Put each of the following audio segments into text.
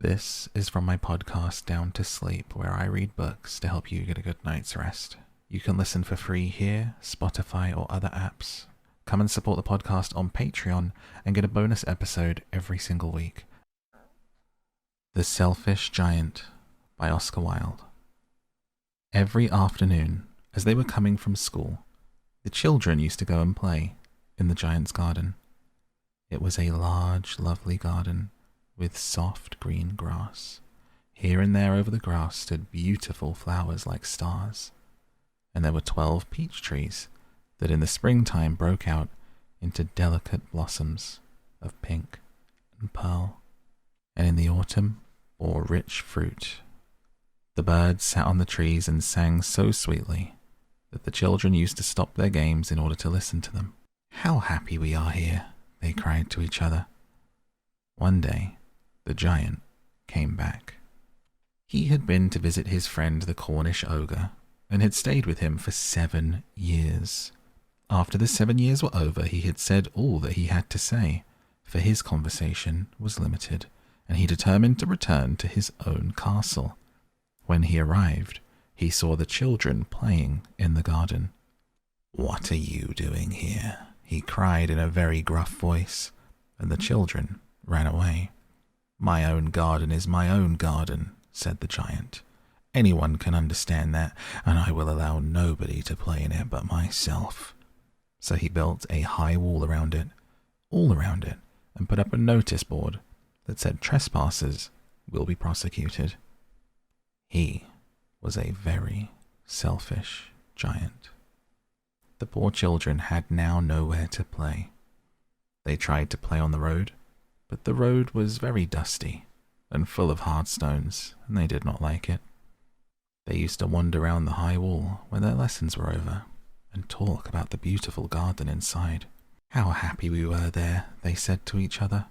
This is from my podcast Down to Sleep, where I read books to help you get a good night's rest. You can listen for free here, Spotify, or other apps. Come and support the podcast on Patreon and get a bonus episode every single week. The Selfish Giant by Oscar Wilde. Every afternoon, as they were coming from school, the children used to go and play in the giant's garden. It was a large, lovely garden with soft green grass. Here and there over the grass stood beautiful flowers like stars, and there were 12 peach trees that in the springtime broke out into delicate blossoms of pink and pearl, and in the autumn bore rich fruit. The birds sat on the trees and sang so sweetly that the children used to stop their games in order to listen to them. "How happy we are here," they cried to each other. One day, the giant came back. He had been to visit his friend the Cornish ogre, and had stayed with him for 7 years. After the 7 years were over, he had said all that he had to say, for his conversation was limited, and he determined to return to his own castle. When he arrived, he saw the children playing in the garden. "What are you doing here?" he cried in a very gruff voice, and the children ran away. "My own garden is my own garden," said the giant. "Anyone can understand that, and I will allow nobody to play in it but myself." So he built a high wall around it, all around it, and put up a notice board that said trespassers will be prosecuted. He was a very selfish giant. The poor children had now nowhere to play. They tried to play on the road, but the road was very dusty and full of hard stones, and they did not like it. They used to wander round the high wall when their lessons were over and talk about the beautiful garden inside. "How happy we were there," they said to each other.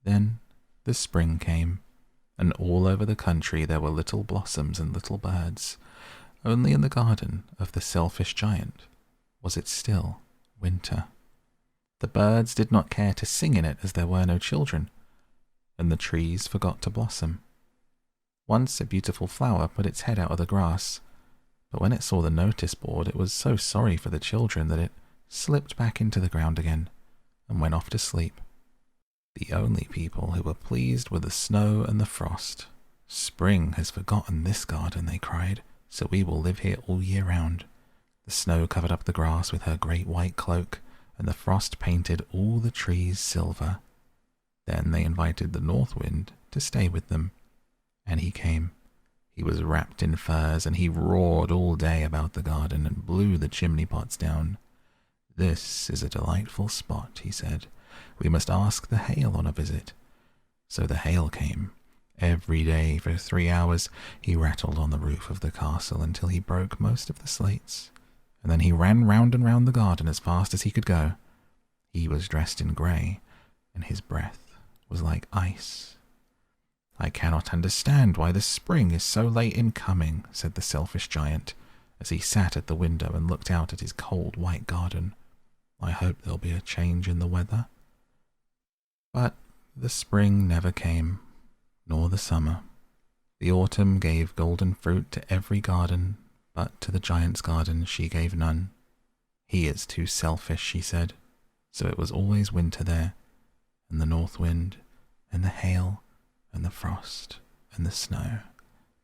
Then the spring came, and all over the country there were little blossoms and little birds. Only in the garden of the selfish giant was it still winter. The birds did not care to sing in it as there were no children, and the trees forgot to blossom. Once a beautiful flower put its head out of the grass, but when it saw the notice board it was so sorry for the children that it slipped back into the ground again and went off to sleep. The only people who were pleased were the snow and the frost. "Spring has forgotten this garden," they cried, "so we will live here all year round." The snow covered up the grass with her great white cloak, and the frost painted all the trees silver. Then they invited the north wind to stay with them, and he came. He was wrapped in furs, and he roared all day about the garden and blew the chimney pots down. "This is a delightful spot," he said. "We must ask the hail on a visit." So the hail came. Every day for 3 hours he rattled on the roof of the castle until he broke most of the slates, and then he ran round and round the garden as fast as he could go. He was dressed in grey, and his breath was like ice. "I cannot understand why the spring is so late in coming," said the selfish giant, as he sat at the window and looked out at his cold white garden. "I hope there'll be a change in the weather." But the spring never came, nor the summer. The autumn gave golden fruit to every garden, but to the giant's garden she gave none. "He is too selfish," she said, so it was always winter there, and the north wind, and the hail, and the frost, and the snow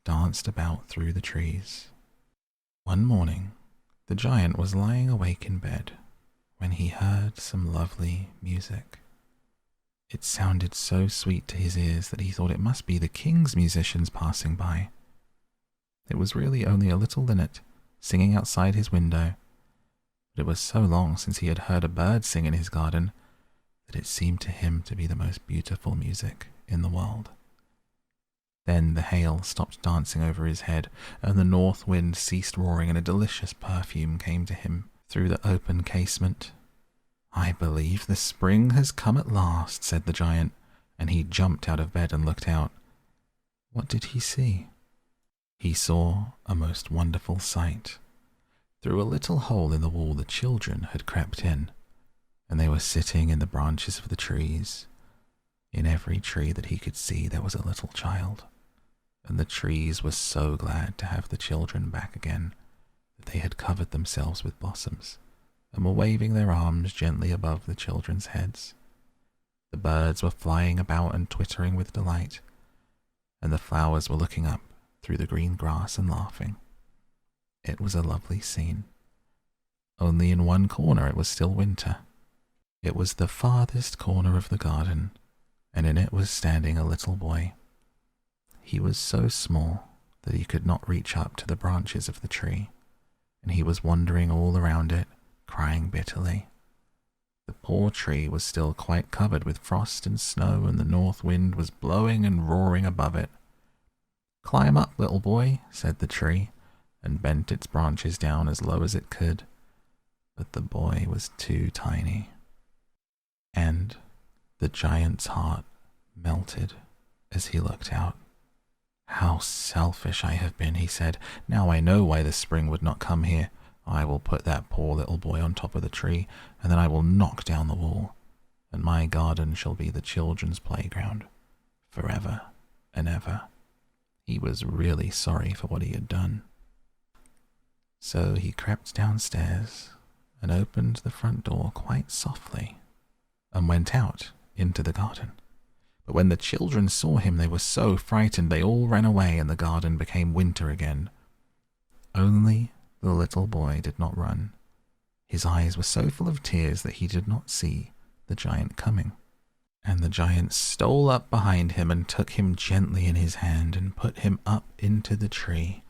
danced about through the trees. One morning, the giant was lying awake in bed when he heard some lovely music. It sounded so sweet to his ears that he thought it must be the king's musicians passing by. It was really only a little linnet singing outside his window, but it was so long since he had heard a bird sing in his garden that it seemed to him to be the most beautiful music in the world. Then the hail stopped dancing over his head, and the north wind ceased roaring, and a delicious perfume came to him through the open casement. "I believe the spring has come at last," said the giant, and he jumped out of bed and looked out. What did he see? He saw a most wonderful sight. Through a little hole in the wall the children had crept in, and they were sitting in the branches of the trees. In every tree that he could see there was a little child, and the trees were so glad to have the children back again that they had covered themselves with blossoms and were waving their arms gently above the children's heads. The birds were flying about and twittering with delight, and the flowers were looking up through the green grass and laughing. It was a lovely scene. Only in one corner it was still winter. It was the farthest corner of the garden, and in it was standing a little boy. He was so small that he could not reach up to the branches of the tree, and he was wandering all around it, crying bitterly. The poor tree was still quite covered with frost and snow, and the north wind was blowing and roaring above it. "Climb up, little boy," said the tree, and bent its branches down as low as it could. But the boy was too tiny. And the giant's heart melted as he looked out. "How selfish I have been," he said. "Now I know why the spring would not come here. I will put that poor little boy on top of the tree, and then I will knock down the wall, and my garden shall be the children's playground, forever and ever." He was really sorry for what he had done. So he crept downstairs and opened the front door quite softly and went out into the garden. But when the children saw him, they were so frightened they all ran away, and the garden became winter again. Only the little boy did not run. His eyes were so full of tears that he did not see the giant coming. And the giant stole up behind him and took him gently in his hand and put him up into the tree.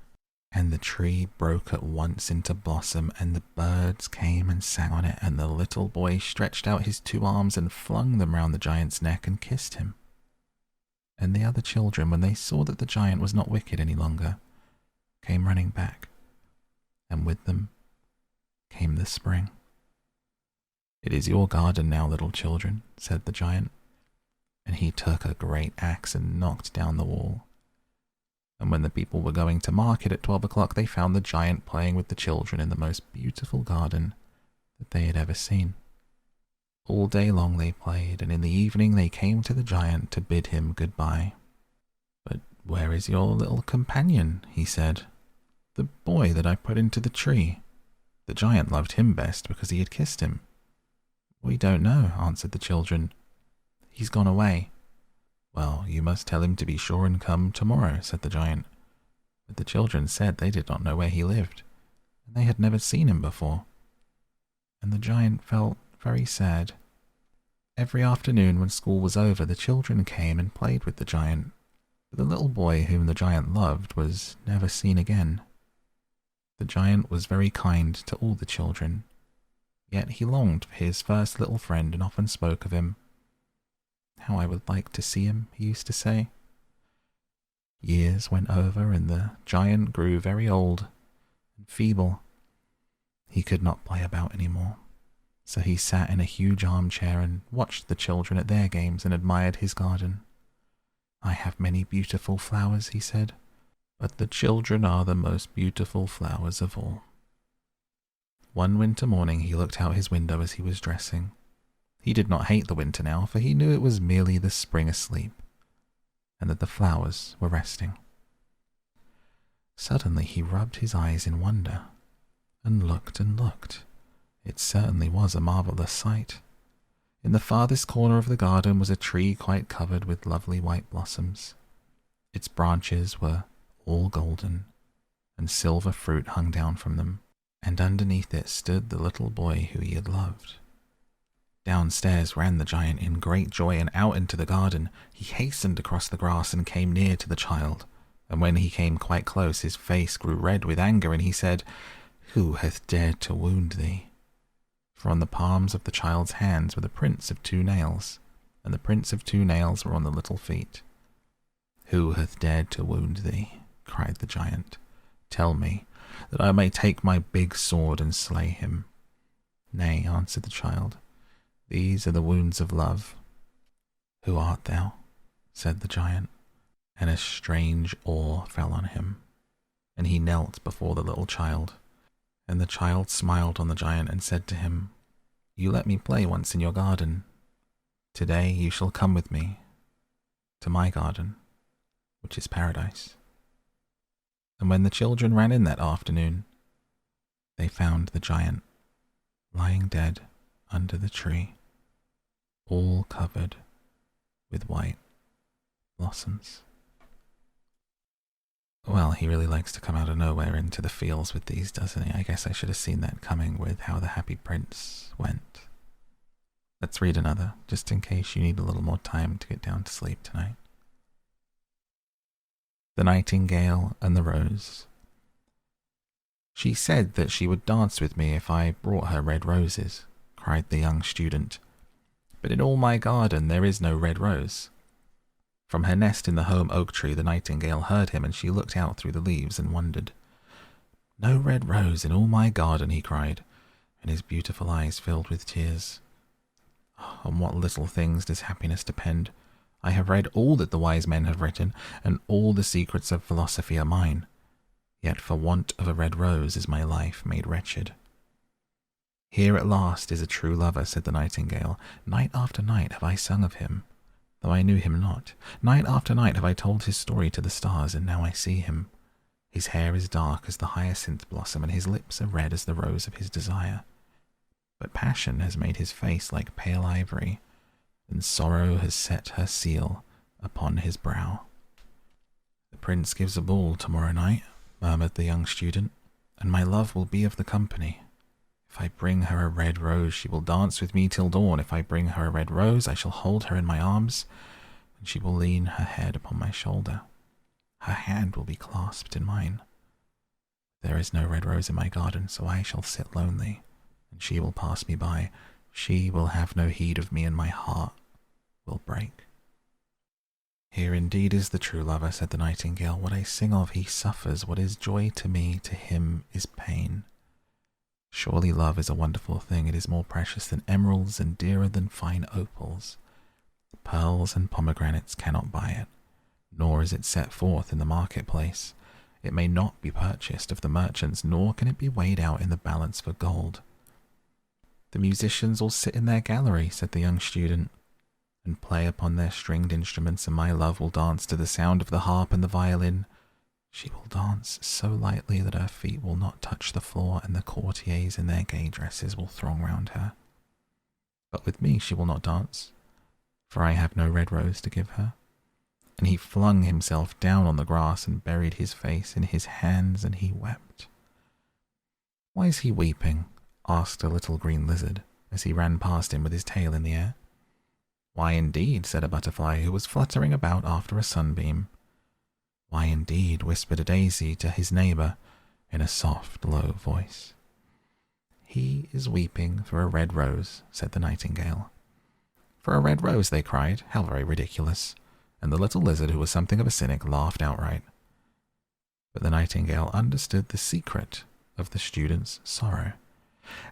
And the tree broke at once into blossom, and the birds came and sang on it, and the little boy stretched out his 2 arms and flung them round the giant's neck and kissed him. And the other children, when they saw that the giant was not wicked any longer, came running back, and with them came the spring. "It is your garden now, little children," said the giant, and he took a great axe and knocked down the wall. And when the people were going to market at 12 o'clock, they found the giant playing with the children in the most beautiful garden that they had ever seen. All day long they played, and in the evening they came to the giant to bid him goodbye. "But where is your little companion?" he said. "The boy that I put into the tree. The giant loved him best because he had kissed him." "We don't know," answered the children. "He's gone away." "Well, you must tell him to be sure and come tomorrow," said the giant. But the children said they did not know where he lived, and they had never seen him before. And the giant felt very sad. Every afternoon when school was over, the children came and played with the giant, but the little boy whom the giant loved was never seen again. The giant was very kind to all the children, yet he longed for his first little friend and often spoke of him. "How I would like to see him," he used to say. Years went over, and the giant grew very old and feeble. He could not play about any more, so he sat in a huge armchair and watched the children at their games and admired his garden. "I have many beautiful flowers," he said, "but the children are the most beautiful flowers of all." One winter morning he looked out his window as he was dressing. He did not hate the winter now, for he knew it was merely the spring asleep, and that the flowers were resting. Suddenly he rubbed his eyes in wonder, and looked and looked. It certainly was a marvellous sight. In the farthest corner of the garden was a tree quite covered with lovely white blossoms. Its branches were all golden, and silver fruit hung down from them, and underneath it stood the little boy who he had loved. Downstairs ran the giant in great joy, and out into the garden. He hastened across the grass and came near to the child, and when he came quite close his face grew red with anger, and he said, "Who hath dared to wound thee?" For on the palms of the child's hands were the prints of 2 nails, and the prints of 2 nails were on the little feet. "Who hath dared to wound thee?" cried the giant. "Tell me, that I may take my big sword and slay him." "Nay," answered the child, "these are the wounds of love." "Who art thou?" said the giant, and a strange awe fell on him, and he knelt before the little child. And the child smiled on the giant and said to him, "You let me play once in your garden. Today you shall come with me, to my garden, which is paradise. And when the children ran in that afternoon, they found the giant lying dead under the tree, all covered with white blossoms. Well, he really likes to come out of nowhere into the fields with these, doesn't he? I guess I should have seen that coming with How the Happy Prince went. Let's read another, just in case you need a little more time to get down to sleep tonight. The Nightingale and the Rose. She said that she would dance with me if I brought her red roses, cried the young student. But in all my garden there is no red rose. From her nest in the home oak tree the nightingale heard him, and she looked out through the leaves and wondered. No red rose in all my garden, he cried, and his beautiful eyes filled with tears. On what little things does happiness depend? I have read all that the wise men have written, and all the secrets of philosophy are mine. Yet for want of a red rose is my life made wretched. Here at last is a true lover, said the nightingale. Night after night have I sung of him, though I knew him not. Night after night have I told his story to the stars, and now I see him. His hair is dark as the hyacinth blossom, and his lips are red as the rose of his desire. But passion has made his face like pale ivory, and sorrow has set her seal upon his brow. The prince gives a ball tomorrow night, murmured the young student, and my love will be of the company. If I bring her a red rose, she will dance with me till dawn. If I bring her a red rose, I shall hold her in my arms, and she will lean her head upon my shoulder. Her hand will be clasped in mine. There is no red rose in my garden, so I shall sit lonely, and she will pass me by. She will have no heed of me, and my heart will break. Here indeed is the true lover, said the nightingale. What I sing of he suffers. What is joy to me, to him is pain. Surely love is a wonderful thing. It is more precious than emeralds and dearer than fine opals. Pearls and pomegranates cannot buy it, nor is it set forth in the marketplace. It may not be purchased of the merchants, nor can it be weighed out in the balance for gold. The musicians all sit in their gallery, said the young student, and play upon their stringed instruments, and my love will dance to the sound of the harp and the violin. She will dance so lightly that her feet will not touch the floor, and the courtiers in their gay dresses will throng round her. But with me she will not dance, for I have no red rose to give her. And he flung himself down on the grass and buried his face in his hands, and he wept. Why is he weeping? Asked a little green lizard, as he ran past him with his tail in the air. Why indeed, said a butterfly who was fluttering about after a sunbeam. Why indeed, whispered a daisy to his neighbour in a soft, low voice. He is weeping for a red rose, said the nightingale. For a red rose, they cried. How very ridiculous. And the little lizard, who was something of a cynic, laughed outright. But the nightingale understood the secret of the student's sorrow,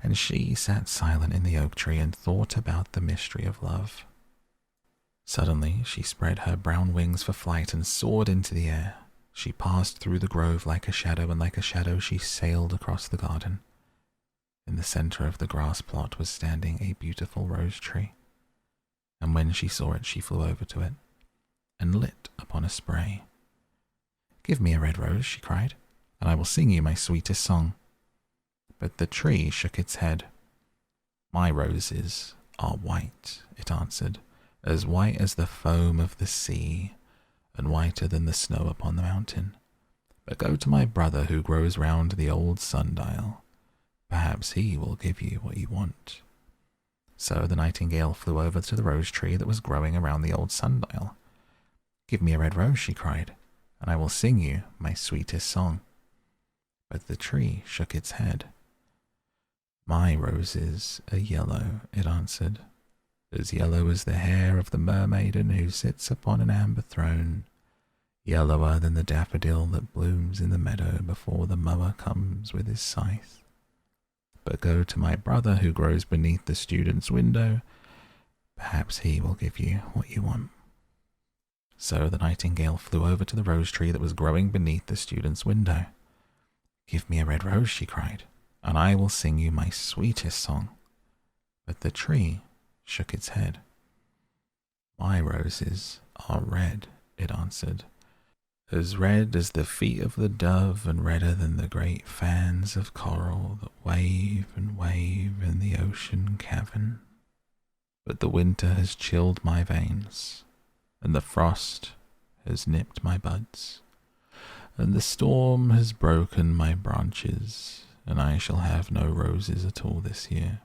and she sat silent in the oak tree and thought about the mystery of love. Suddenly she spread her brown wings for flight and soared into the air. She passed through the grove like a shadow, and like a shadow she sailed across the garden. In the centre of the grass plot was standing a beautiful rose tree, and when she saw it she flew over to it and lit upon a spray. Give me a red rose, she cried, and I will sing you my sweetest song. But the tree shook its head. My roses are white, it answered, as white as the foam of the sea, and whiter than the snow upon the mountain. But go to my brother who grows round the old sundial. Perhaps he will give you what you want. So the nightingale flew over to the rose tree that was growing around the old sundial. Give me a red rose, she cried, and I will sing you my sweetest song. But the tree shook its head. My roses are yellow, it answered, as yellow as the hair of the mermaiden who sits upon an amber throne, yellower than the daffodil that blooms in the meadow before the mower comes with his scythe. But go to my brother who grows beneath the student's window. Perhaps he will give you what you want. So the nightingale flew over to the rose tree that was growing beneath the student's window. Give me a red rose, she cried, and I will sing you my sweetest song. But the tree shook its head. My roses are red," it answered, "as red as the feet of the dove and redder than the great fans of coral that wave and wave in the ocean cavern. But the winter has chilled my veins, and the frost has nipped my buds, and the storm has broken my branches, and I shall have no roses at all this year."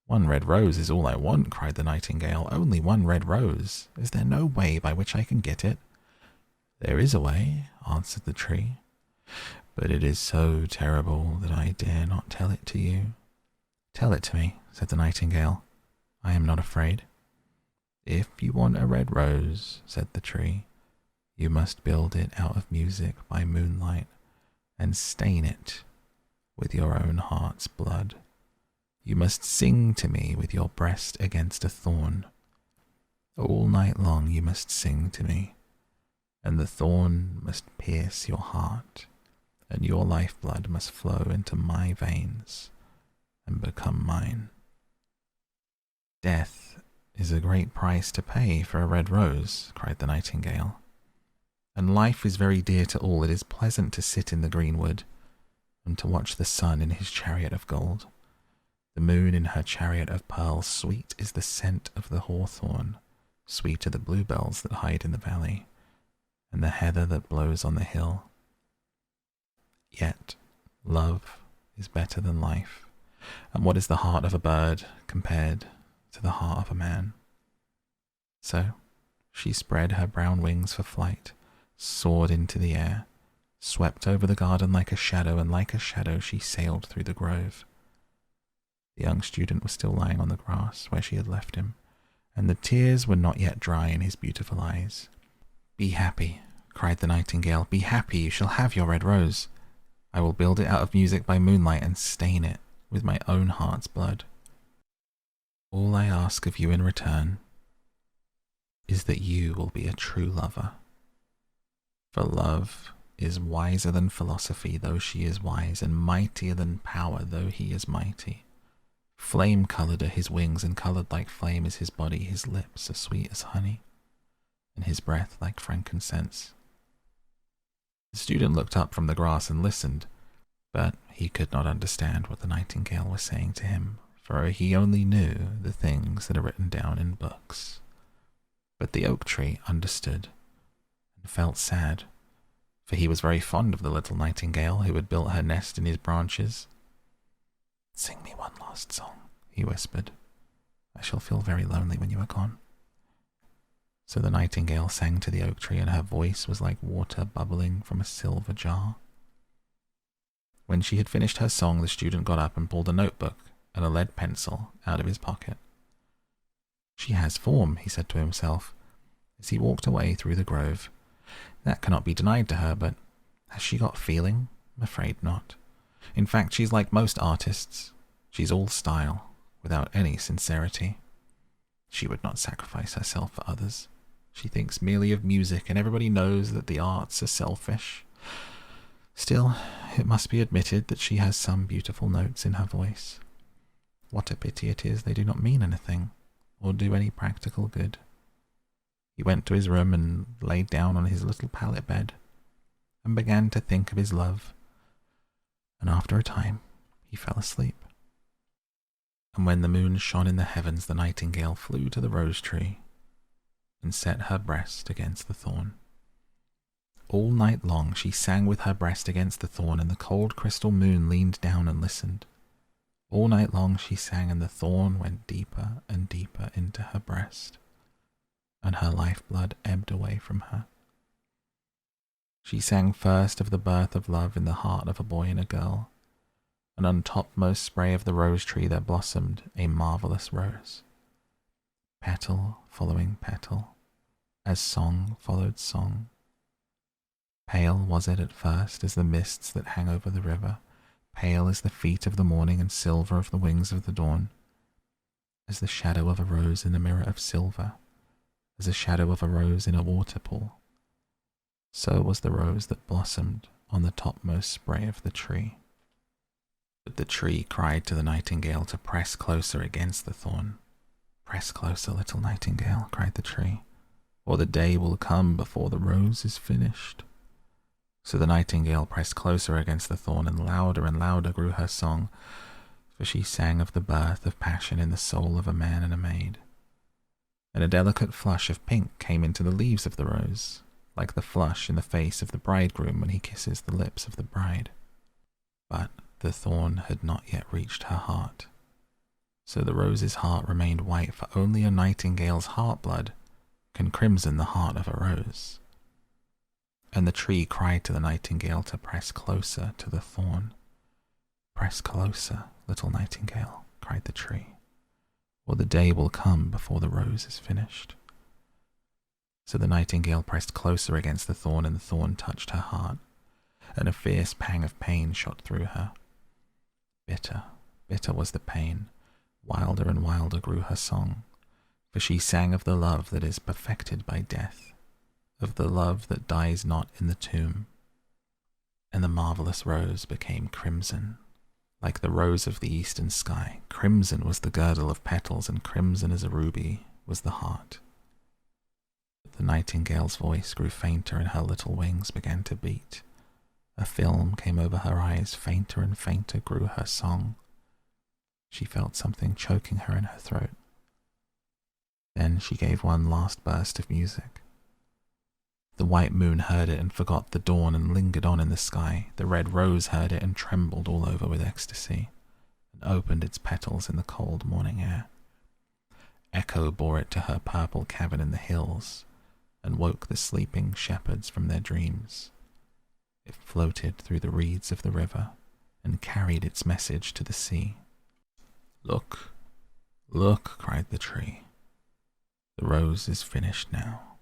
"One red rose is all I want," cried the nightingale. "Only one red rose. Is there no way by which I can get it?" "There is a way," answered the tree, "but it is so terrible that I dare not tell it to you." "Tell it to me," said the nightingale. "I am not afraid." "If you want a red rose," said the tree, "you must build it out of music by moonlight and stain it with your own heart's blood. You must sing to me with your breast against a thorn. All night long you must sing to me, and the thorn must pierce your heart, and your lifeblood must flow into my veins and become mine." "Death is a great price to pay for a red rose," cried the nightingale. "And life is very dear to all. It is pleasant to sit in the greenwood and to watch the sun in his chariot of gold, the moon in her chariot of pearl. Sweet is the scent of the hawthorn, sweet are the bluebells that hide in the valley, and the heather that blows on the hill. Yet love is better than life, and what is the heart of a bird compared to the heart of a man?" So she spread her brown wings for flight, soared into the air, swept over the garden like a shadow, and like a shadow she sailed through the grove. The young student was still lying on the grass where she had left him, and the tears were not yet dry in his beautiful eyes. "Be happy," cried the nightingale. "Be happy, you shall have your red rose. I will build it out of music by moonlight and stain it with my own heart's blood. All I ask of you in return is that you will be a true lover. For love is wiser than philosophy, though she is wise, and mightier than power, though he is mighty. Flame-coloured are his wings, and coloured like flame is his body. His lips are sweet as honey, and his breath like frankincense." The student looked up from the grass and listened, but he could not understand what the nightingale was saying to him, for he only knew the things that are written down in books. But the oak tree understood and felt sad, for he was very fond of the little nightingale who had built her nest in his branches. "Sing me one last song," he whispered. "I shall feel very lonely when you are gone." So the nightingale sang to the oak tree, and her voice was like water bubbling from a silver jar. When she had finished her song, the student got up and pulled a notebook and a lead pencil out of his pocket. "She has form," he said to himself, as he walked away through the grove. "That cannot be denied to her, but has she got feeling? I'm afraid not. In fact, she's like most artists. She's all style, without any sincerity. She would not sacrifice herself for others. She thinks merely of music, and everybody knows that the arts are selfish. Still, it must be admitted that she has some beautiful notes in her voice. What a pity it is they do not mean anything, or do any practical good." He went to his room and laid down on his little pallet bed, and began to think of his love, and after a time he fell asleep. And when the moon shone in the heavens, the nightingale flew to the rose tree and set her breast against the thorn. All night long she sang with her breast against the thorn, and the cold crystal moon leaned down and listened. All night long she sang, and the thorn went deeper and deeper into her breast, and her lifeblood ebbed away from her. She sang first of the birth of love in the heart of a boy and a girl, and on topmost spray of the rose tree there blossomed a marvellous rose, petal following petal, as song followed song. Pale was it at first as the mists that hang over the river, pale as the feet of the morning and silver of the wings of the dawn, as the shadow of a rose in a mirror of silver, as the shadow of a rose in a waterpool. So was the rose that blossomed on the topmost spray of the tree. But the tree cried to the nightingale to press closer against the thorn. "Press closer, little nightingale," cried the tree. or the day will come before the rose is finished." So the nightingale pressed closer against the thorn, and louder grew her song, for she sang of the birth of passion in the soul of a man and a maid. And a delicate flush of pink came into the leaves of the rose, like the flush in the face of the bridegroom when he kisses the lips of the bride. But the thorn had not yet reached her heart, so the rose's heart remained white, for only a nightingale's heart blood can crimson the heart of a rose. And the tree cried to the nightingale to press closer to the thorn. "Press closer, little nightingale," cried the tree, "or the day will come before the rose is finished." So the nightingale pressed closer against the thorn, and the thorn touched her heart, and a fierce pang of pain shot through her. Bitter, bitter was the pain. Wilder and wilder grew her song, for she sang of the love that is perfected by death, of the love that dies not in the tomb. And the marvelous rose became crimson, like the rose of the eastern sky. Crimson was the girdle of petals, and crimson as a ruby was the heart. But the nightingale's voice grew fainter, and her little wings began to beat. A film came over her eyes, fainter and fainter grew her song. She felt something choking her in her throat. Then she gave one last burst of music. The white moon heard it and forgot the dawn and lingered on in the sky. The red rose heard it and trembled all over with ecstasy, and opened its petals in the cold morning air. Echo bore it to her purple cabin in the hills, and woke the sleeping shepherds from their dreams. It floated through the reeds of the river, and carried its message to the sea. "Look, look," cried the tree. "The rose is finished now."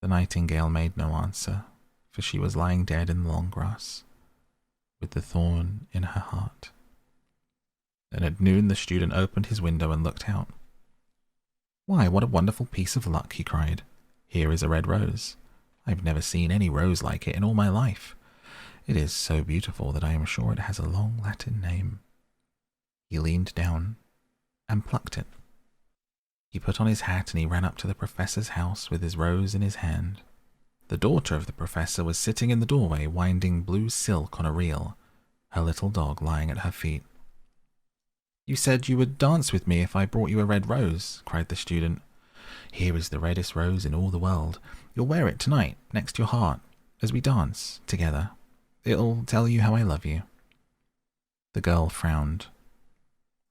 The nightingale made no answer, for she was lying dead in the long grass, with the thorn in her heart. Then at noon the student opened his window and looked out. "Why, what a wonderful piece of luck," he cried. "Here is a red rose. I've never seen any rose like it in all my life. It is so beautiful that I am sure it has a long Latin name." He leaned down and plucked it. He put on his hat and he ran up to the professor's house with his rose in his hand. The daughter of the professor was sitting in the doorway, winding blue silk on a reel, her little dog lying at her feet. "You said you would dance with me if I brought you a red rose," cried the student. "Here is the reddest rose in all the world. You'll wear it tonight, next your heart, as we dance together. It'll tell you how I love you." The girl frowned.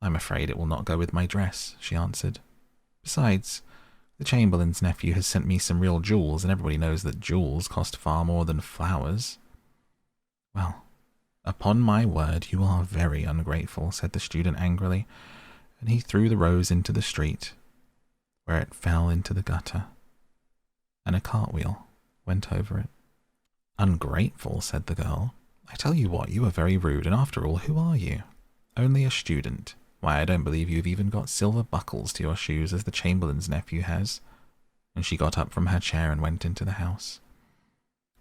"I'm afraid it will not go with my dress," she answered. "Besides, the Chamberlain's nephew has sent me some real jewels, and everybody knows that jewels cost far more than flowers." "Well, upon my word, you are very ungrateful," said the student angrily, and he threw the rose into the street, where it fell into the gutter, and a cartwheel went over it. "Ungrateful," said the girl. "I tell you what, you are very rude, and after all, who are you? Only a student. Why, I don't believe you've even got silver buckles to your shoes, as the Chamberlain's nephew has." And she got up from her chair and went into the house.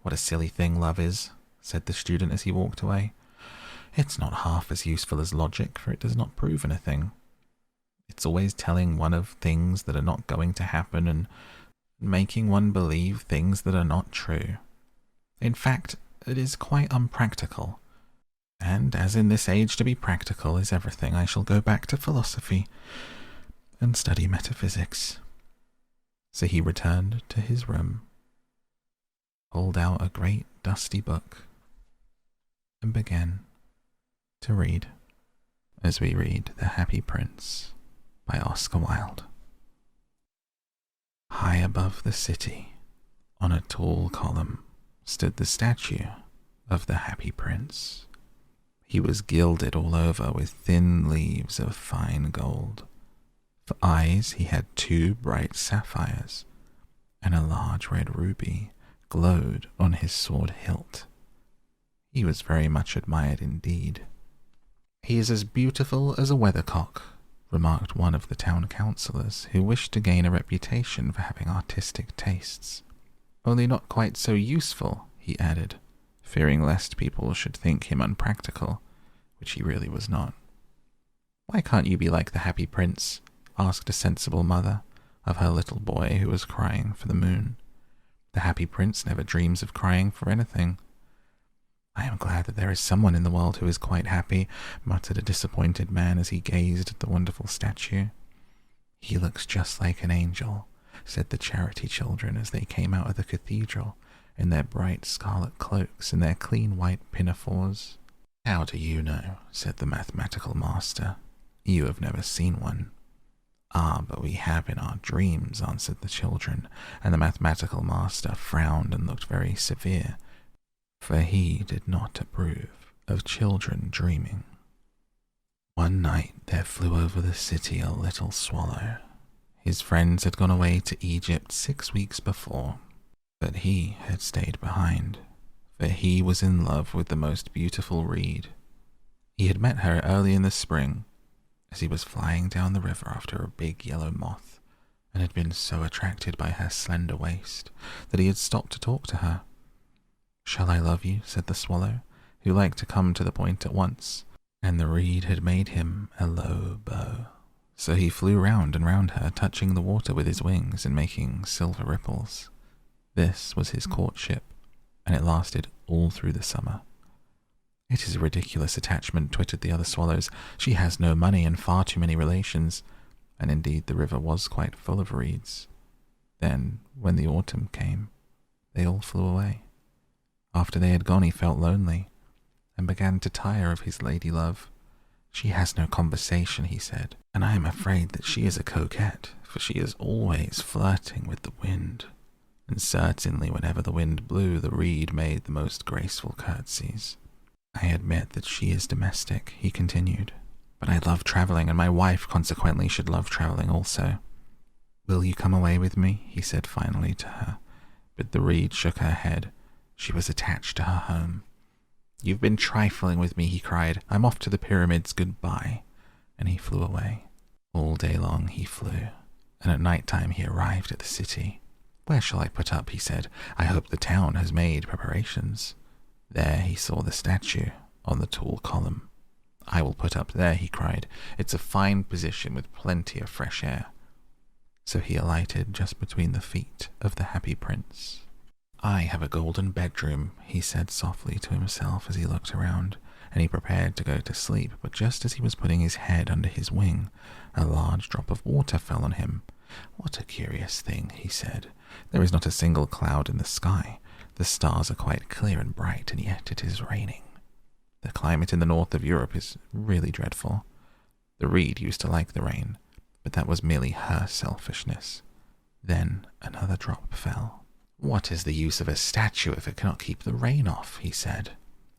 "What a silly thing love is," said the student as he walked away. "It's not half as useful as logic, for it does not prove anything. It's always telling one of things that are not going to happen, and making one believe things that are not true. In fact, it is quite unpractical. And as in this age to be practical is everything, I shall go back to philosophy and study metaphysics." So he returned to his room, pulled out a great dusty book, and began to read, as we read The Happy Prince by Oscar Wilde. High above the city, on a tall column, stood the statue of the Happy Prince. He was gilded all over with thin leaves of fine gold. For eyes he had 2 bright sapphires, and a large red ruby glowed on his sword hilt. He was very much admired indeed. "He is as beautiful as a weathercock," remarked one of the town councillors, who wished to gain a reputation for having artistic tastes. "Only not quite so useful," he added, fearing lest people should think him unpractical, which he really was not. "Why can't you be like the Happy Prince?" asked a sensible mother. of her little boy who was crying for the moon. The happy prince never dreams of crying for anything. I am glad that there is someone in the world who is quite happy, muttered a disappointed man as he gazed at the wonderful statue. He looks just like an angel, said the charity children as they came out of the cathedral in their bright scarlet cloaks and their clean white pinafores. How do you know? Said the mathematical master. You have never seen one. Ah, but we have in our dreams, answered the children, and the mathematical master frowned and looked very severe, for he did not approve of children dreaming. One night there flew over the city a little swallow. His friends had gone away to Egypt 6 weeks before, but he had stayed behind, for he was in love with the most beautiful reed. He had met her early in the spring, as he was flying down the river after a big yellow moth, and had been so attracted by her slender waist that he had stopped to talk to her. Shall I love you? Said the swallow, who liked to come to the point at once, and the reed had made him a low bow. So he flew round and round her, touching the water with his wings and making silver ripples. This was his courtship, and it lasted all through the summer. It is a ridiculous attachment, twittered the other swallows. She has no money and far too many relations, and indeed the river was quite full of reeds. Then, when the autumn came, they all flew away. After they had gone he felt lonely, and began to tire of his lady love. She has no conversation, he said, and I am afraid that she is a coquette, for she is always flirting with the wind. And certainly whenever the wind blew, the reed made the most graceful curtsies. I admit that she is domestic, he continued, but I love travelling, and my wife consequently should love travelling also. Will you come away with me? He said finally to her, but the reed shook her head. She was attached to her home. You've been trifling with me, he cried. I'm off to the pyramids, goodbye. And he flew away. All day long he flew, and at night time he arrived at the city. Where shall I put up? He said. I hope the town has made preparations. There he saw the statue on the tall column. I will put up there, he cried. It's a fine position with plenty of fresh air. So he alighted just between the feet of the happy prince. I have a golden bedroom, he said softly to himself as he looked around, and he prepared to go to sleep, but just as he was putting his head under his wing, a large drop of water fell on him. What a curious thing, he said. There is not a single cloud in the sky. The stars are quite clear and bright, and yet it is raining. The climate in the north of Europe is really dreadful. The reed used to like the rain, but that was merely her selfishness. Then another drop fell. What is the use of a statue if it cannot keep the rain off? He said.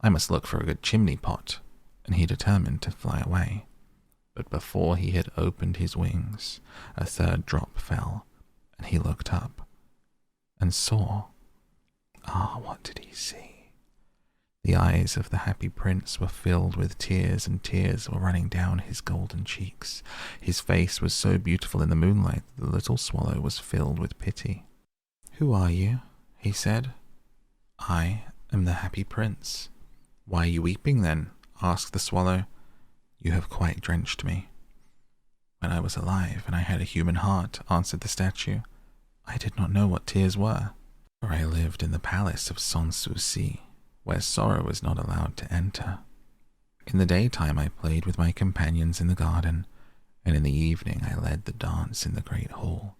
I must look for a good chimney pot, and he determined to fly away. But before he had opened his wings, a third drop fell, and he looked up and saw. Ah, what did he see? The eyes of the happy prince were filled with tears, and tears were running down his golden cheeks. His face was so beautiful in the moonlight that the little swallow was filled with pity. Who are you? He said. I am the happy prince. Why are you weeping then? Asked the swallow. You have quite drenched me. When I was alive and I had a human heart, answered the statue, I did not know what tears were. For I lived in the palace of Sans Souci, where sorrow was not allowed to enter. In the daytime I played with my companions in the garden, and in the evening I led the dance in the great hall.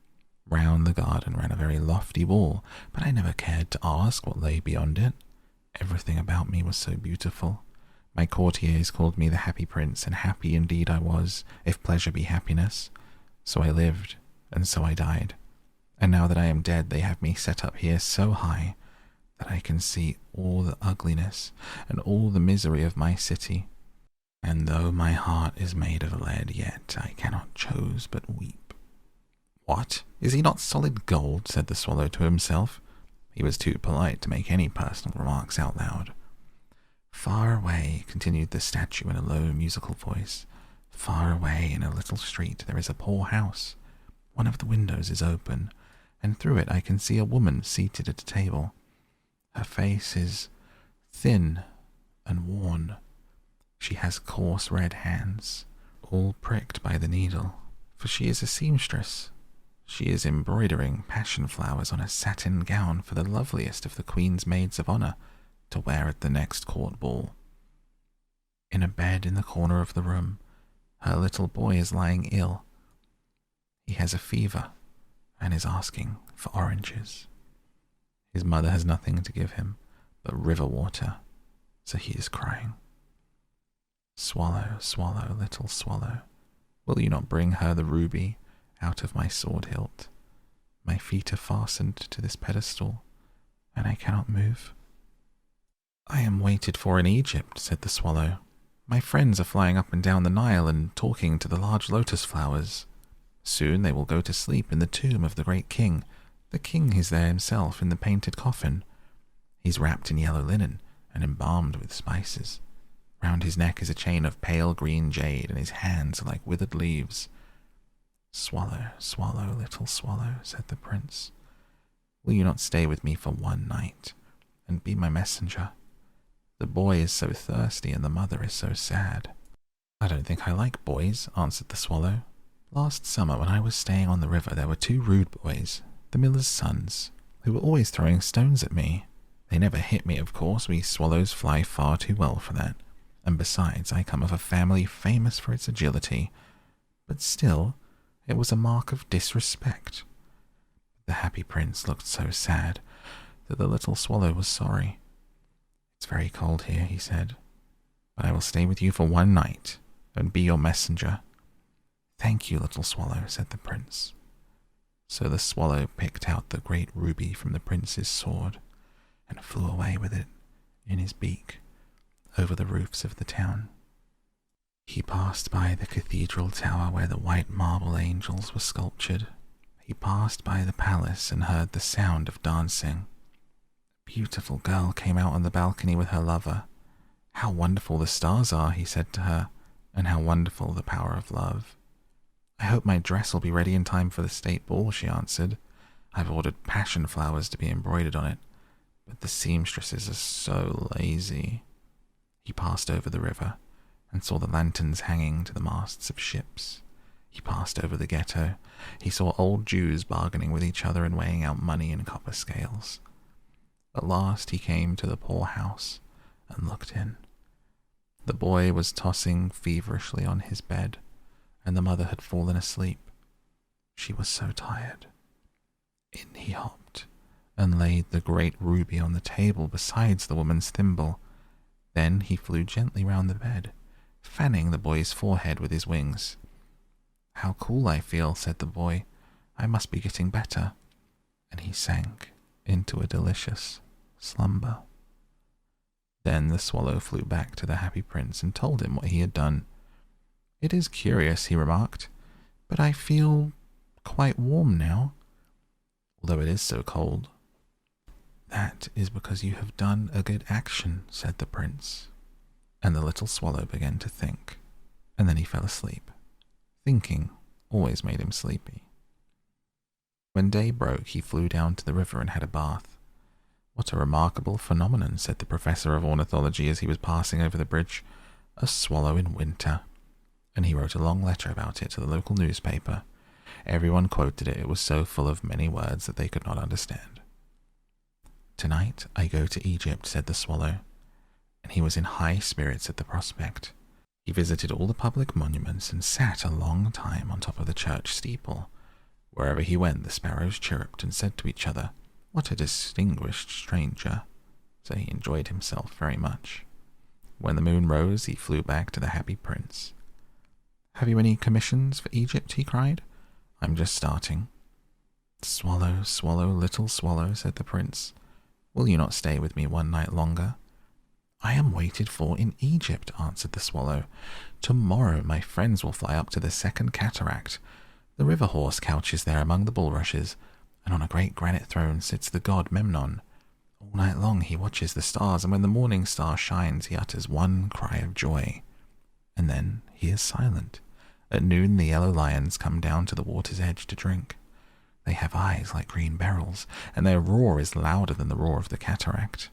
Round the garden ran a very lofty wall, but I never cared to ask what lay beyond it. Everything about me was so beautiful. My courtiers called me the happy prince, and happy indeed I was, if pleasure be happiness. So I lived, and so I died. And now that I am dead, they have me set up here so high that I can see all the ugliness and all the misery of my city. And though my heart is made of lead, yet I cannot choose but weep. What? Is he not solid gold? Said the swallow to himself. He was too polite to make any personal remarks out loud. Far away, continued the statue in a low musical voice, far away in a little street there is a poor house. One of the windows is open, and through it I can see a woman seated at a table. Her face is thin and worn. She has coarse red hands, all pricked by the needle, for she is a seamstress. She is embroidering passion flowers on a satin gown for the loveliest of the Queen's maids of honor to wear at the next court ball. In a bed in the corner of the room, her little boy is lying ill. He has a fever and is asking for oranges. His mother has nothing to give him but river water, so he is crying. Swallow, swallow, little swallow, will you not bring her the ruby out of my sword hilt? My feet are fastened to this pedestal, and I cannot move. I am waited for in Egypt, said the swallow. My friends are flying up and down the Nile and talking to the large lotus flowers. Soon they will go to sleep in the tomb of the great king. The king is there himself in the painted coffin. He's wrapped in yellow linen and embalmed with spices. Round his neck is a chain of pale green jade, and his hands are like withered leaves. Swallow, swallow, little swallow, said the prince. Will you not stay with me for one night and be my messenger? The boy is so thirsty and the mother is so sad. I don't think I like boys, answered the swallow. Last summer when I was staying on the river there were 2 rude boys, the miller's sons, who were always throwing stones at me. They never hit me, of course, we swallows fly far too well for that, and besides I come of a family famous for its agility, but still it was a mark of disrespect. The happy prince looked so sad that the little swallow was sorry. It's very cold here, he said, but I will stay with you for one night and be your messenger. Thank you, little swallow, said the prince. So the swallow picked out the great ruby from the prince's sword and flew away with it in his beak over the roofs of the town. He passed by the cathedral tower where the white marble angels were sculptured. He passed by the palace and heard the sound of dancing. A beautiful girl came out on the balcony with her lover. How wonderful the stars are, he said to her, and how wonderful the power of love. I hope my dress will be ready in time for the state ball, she answered. I've ordered passion flowers to be embroidered on it, but the seamstresses are so lazy. He passed over the river and saw the lanterns hanging to the masts of ships. He passed over the ghetto. He saw old Jews bargaining with each other and weighing out money in copper scales. At last he came to the poor house and looked in. The boy was tossing feverishly on his bed, and the mother had fallen asleep. She was so tired. In he hopped and laid the great ruby on the table besides the woman's thimble. Then he flew gently round the bed, fanning the boy's forehead with his wings. How cool I feel, said the boy. I must be getting better. And he sank into a delicious slumber. Then the swallow flew back to the happy prince and told him what he had done. It is curious, he remarked, but I feel quite warm now, although it is so cold. That is because you have done a good action, said the prince. And the little swallow began to think, and then he fell asleep. Thinking always made him sleepy. When day broke, he flew down to the river and had a bath. What a remarkable phenomenon, said the professor of ornithology as he was passing over the bridge. A swallow in winter. And he wrote a long letter about it to the local newspaper. Everyone quoted it. It was so full of many words that they could not understand. Tonight I go to Egypt, said the swallow, and he was in high spirits at the prospect. He visited all the public monuments and sat a long time on top of the church steeple. Wherever he went, the sparrows chirruped and said to each other, "What a distinguished stranger." So he enjoyed himself very much. When the moon rose, he flew back to the happy prince. "Have you any commissions for Egypt?" he cried. "I'm just starting." "Swallow, swallow, little swallow," said the prince. "Will you not stay with me one night longer?" "I am waited for in Egypt," answered the swallow. "Tomorrow my friends will fly up to the second cataract. The river horse couches there among the bulrushes, and on a great granite throne sits the god Memnon. All night long he watches the stars, and when the morning star shines he utters one cry of joy. And then he is silent. At noon the yellow lions come down to the water's edge to drink. They have eyes like green beryls, and their roar is louder than the roar of the cataract."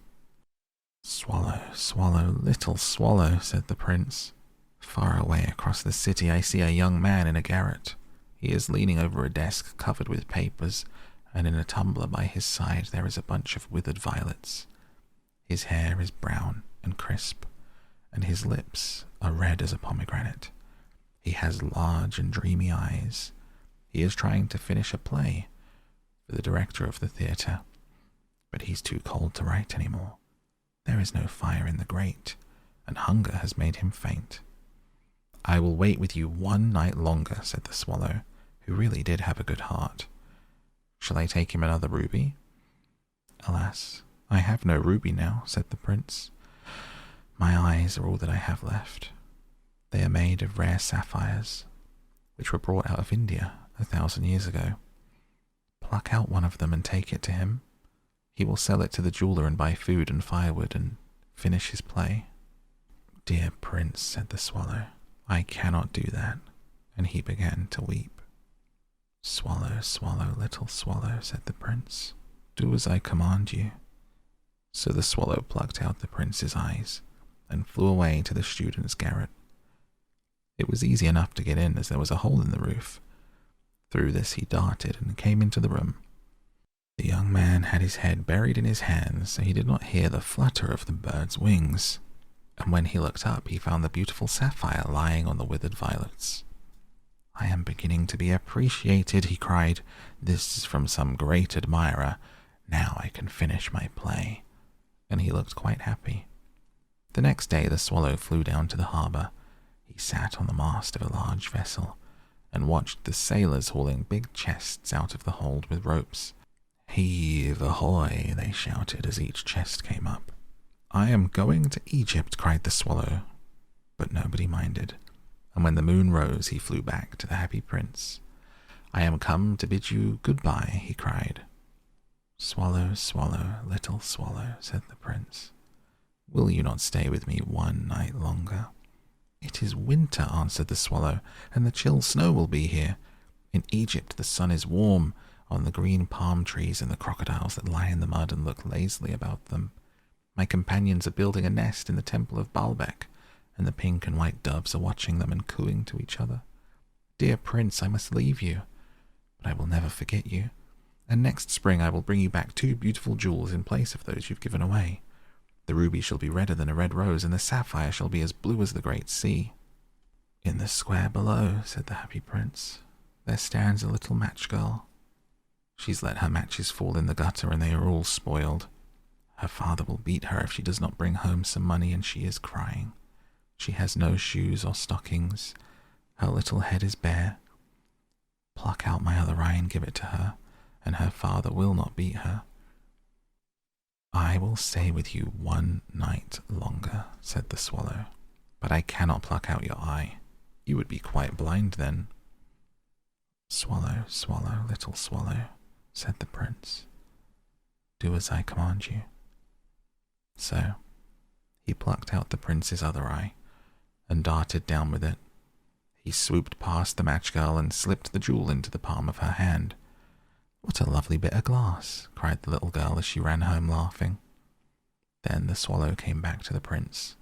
"Swallow, swallow, little swallow," said the prince. "Far away across the city I see a young man in a garret. He is leaning over a desk covered with papers, and in a tumbler by his side there is a bunch of withered violets. His hair is brown and crisp, and his lips are red as a pomegranate. He has large and dreamy eyes. He is trying to finish a play for the director of the theatre, but he's too cold to write anymore. There is no fire in the grate, and hunger has made him faint. "I will wait with you 1 night longer," said the swallow, who really did have a good heart. "Shall I take him another ruby?" "Alas, I have no ruby now," said the prince. "My eyes are all that I have left. They are made of rare sapphires, which were brought out of India 1,000 years ago. Pluck out one of them and take it to him. He will sell it to the jeweler and buy food and firewood and finish his play." "Dear prince," said the swallow, "I cannot do that," and he began to weep. "Swallow, swallow, little swallow," said the prince, "do as I command you." So the swallow plucked out the prince's eyes and flew away to the student's garret. It was easy enough to get in, as there was a hole in the roof. Through this he darted and came into the room. The young man had his head buried in his hands, so he did not hear the flutter of the bird's wings, and when he looked up he found the beautiful sapphire lying on the withered violets. "I am beginning to be appreciated," he cried. "This is from some great admirer. Now I can finish my play." And he looked quite happy. The next day the swallow flew down to the harbour. He sat on the mast of a large vessel and watched the sailors hauling big chests out of the hold with ropes. "Heave ahoy!" they shouted as each chest came up. "I am going to Egypt," cried the swallow, but nobody minded, and when the moon rose he flew back to the happy prince. "I am come to bid you goodbye," he cried. "Swallow, swallow, little swallow," said the prince, "will you not stay with me 1 night longer?" "It is winter," answered the swallow, "and the chill snow will be here. In Egypt the sun is warm on the green palm trees and the crocodiles that lie in the mud and look lazily about them. My companions are building a nest in the temple of Baalbek, and the pink and white doves are watching them and cooing to each other. Dear prince, I must leave you, but I will never forget you, and next spring I will bring you back 2 beautiful jewels in place of those you've given away. The ruby shall be redder than a red rose, and the sapphire shall be as blue as the great sea." "In the square below," said the happy prince, "there stands a little match girl. She's let her matches fall in the gutter, and they are all spoiled. Her father will beat her if she does not bring home some money, and she is crying. She has no shoes or stockings. Her little head is bare. Pluck out my other eye and give it to her, and her father will not beat her." "I will stay with you 1 night longer," said the swallow, "but I cannot pluck out your eye. You would be quite blind then." "Swallow, swallow, little swallow," said the prince, "do as I command you." So he plucked out the prince's other eye and darted down with it. He swooped past the match girl and slipped the jewel into the palm of her hand. "What a lovely bit of glass," cried the little girl as she ran home laughing. Then the swallow came back to the prince.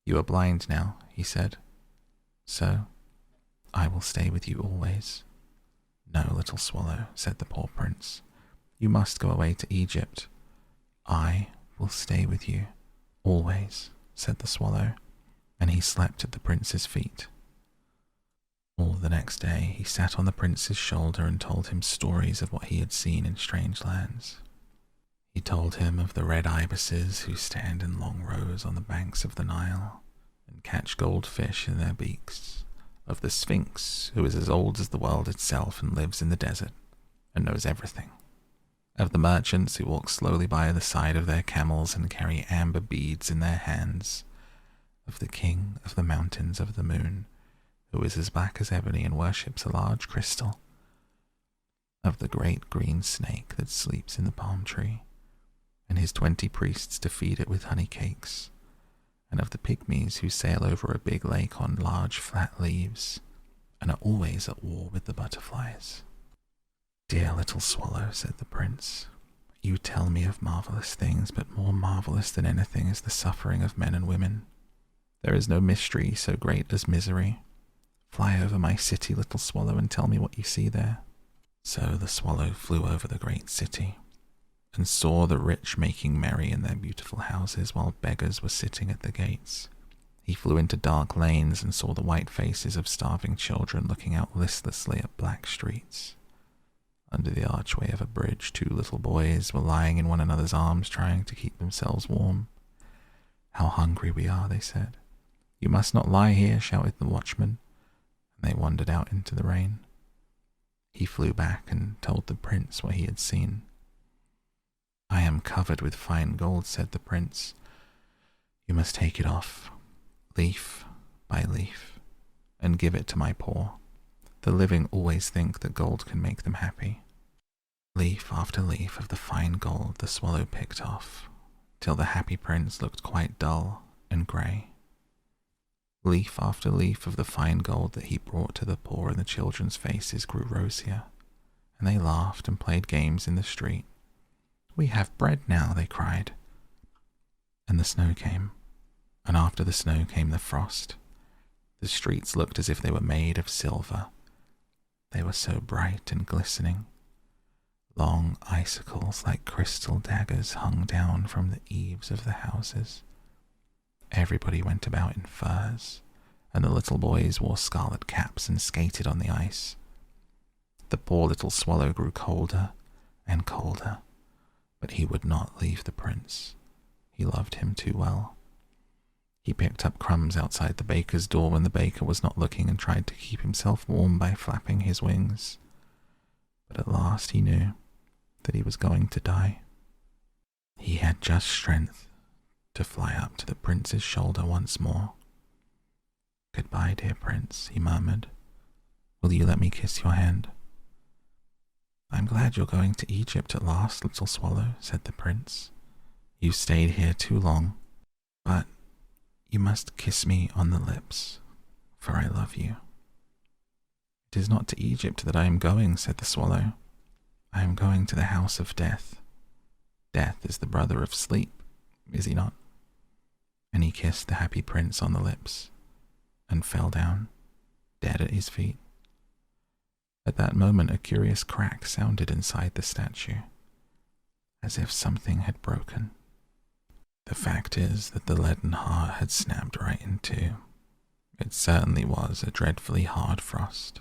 "You are blind now," he said, "so I will stay with you always." "No, little swallow," said the poor prince. "You must go away to Egypt." "I will stay with you always," said the swallow, and he slept at the prince's feet. All the next day he sat on the prince's shoulder and told him stories of what he had seen in strange lands. He told him of the red ibises who stand in long rows on the banks of the Nile and catch goldfish in their beaks, of the Sphinx, who is as old as the world itself and lives in the desert and knows everything, of the merchants who walk slowly by the side of their camels and carry amber beads in their hands, of the king of the mountains of the moon, who is as black as ebony and worships a large crystal, of the great green snake that sleeps in the palm tree, and his 20 priests to feed it with honey cakes, and of the pygmies who sail over a big lake on large flat leaves, and are always at war with the butterflies. "Dear little swallow," said the prince, "you tell me of marvelous things, but more marvelous than anything is the suffering of men and women. There is no mystery so great as misery, Fly over my city, little swallow, and tell me what you see there." So the swallow flew over the great city and saw the rich making merry in their beautiful houses while beggars were sitting at the gates. He flew into dark lanes and saw the white faces of starving children looking out listlessly at black streets. Under the archway of a bridge, 2 little boys were lying in one another's arms trying to keep themselves warm. "How hungry we are," they said. "You must not lie here," shouted the watchman, and they wandered out into the rain. He flew back and told the prince what he had seen. "I am covered with fine gold," said the prince. "You must take it off, leaf by leaf, and give it to my poor. The living always think that gold can make them happy." Leaf after leaf of the fine gold the swallow picked off, till the happy prince looked quite dull and grey. Leaf after leaf of the fine gold that he brought to the poor and the children's faces grew rosier, and they laughed and played games in the street. "We have bread now," they cried. And the snow came, and after the snow came the frost. The streets looked as if they were made of silver. They were so bright and glistening. Long icicles like crystal daggers hung down from the eaves of the houses. Everybody went about in furs, and the little boys wore scarlet caps and skated on the ice. The poor little swallow grew colder and colder, but he would not leave the prince. He loved him too well. He picked up crumbs outside the baker's door when the baker was not looking and tried to keep himself warm by flapping his wings. But at last he knew that he was going to die. He had just strength to fly up to the prince's shoulder once more. "Goodbye, dear prince," he murmured. "Will you let me kiss your hand?" "I'm glad you're going to Egypt at last, little swallow," said the prince. "You stayed here too long, but you must kiss me on the lips, for I love you." "It is not to Egypt that I am going," said the swallow. "I am going to the house of death. Death is the brother of sleep, is he not?" And he kissed the happy prince on the lips and fell down, dead at his feet. At that moment a curious crack sounded inside the statue, as if something had broken. The fact is that the leaden heart had snapped right in two. It certainly was a dreadfully hard frost.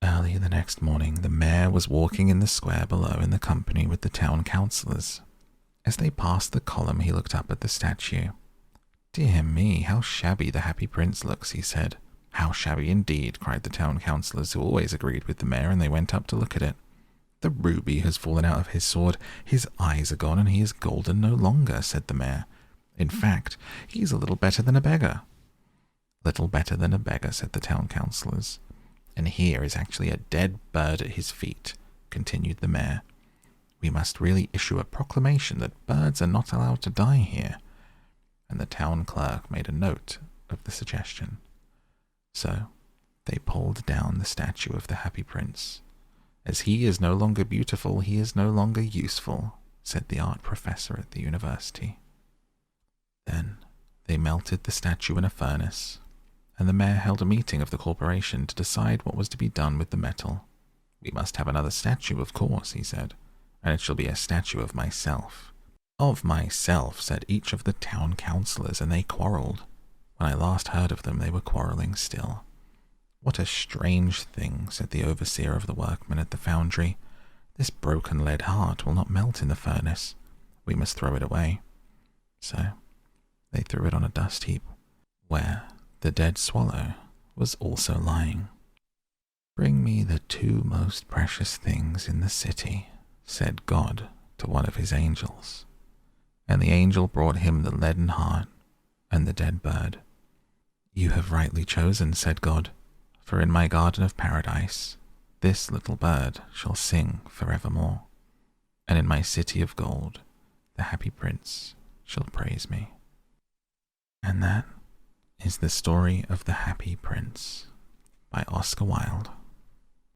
Early the next morning, the mayor was walking in the square below in the company with the town councillors. As they passed the column, he looked up at the statue. "Dear me, how shabby the happy prince looks," he said. "How shabby indeed," cried the town councillors, who always agreed with the mayor, and they went up to look at it. "The ruby has fallen out of his sword, his eyes are gone, and he is golden no longer," said the mayor. "In fact, he's a little better than a beggar." "Little better than a beggar," said the town councillors. "And here is actually a dead bird at his feet," continued the mayor. "We must really issue a proclamation that birds are not allowed to die here." And the town clerk made a note of the suggestion. So they pulled down the statue of the happy prince. "As he is no longer beautiful, he is no longer useful," said the art professor at the university. Then they melted the statue in a furnace, and the mayor held a meeting of the corporation to decide what was to be done with the metal. "We must have another statue, of course," he said, "and it shall be a statue of myself." "Of myself," said each of the town councillors, and they quarrelled. When I last heard of them, they were quarrelling still. "What a strange thing," said the overseer of the workmen at the foundry. "This broken lead heart will not melt in the furnace. We must throw it away." So they threw it on a dust heap, where the dead swallow was also lying. "Bring me the 2 most precious things in the city," said God to one of his angels. And the angel brought him the leaden heart and the dead bird. "You have rightly chosen," said God, "for in my garden of paradise this little bird shall sing forevermore, and in my city of gold the happy prince shall praise me." And that is the story of the Happy Prince by Oscar Wilde.